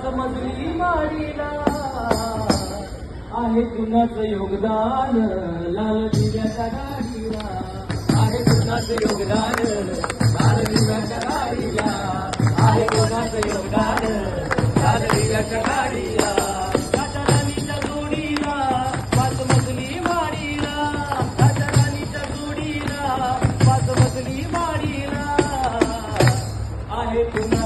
पाच मजली माडीला आहे कुणाचं योगदान लाल दिव्याच्या गाडीला आहे कुणाचं योगदान लाल दिव्याच्या गाडीला आहे कुणाचं योगदान लाल दिव्याच्या गाडीला राजा राणीच्या जोडीला पाच मजली माडीला राजा राणीच्या जोडीला पाच मजली माडीला आहे कुणा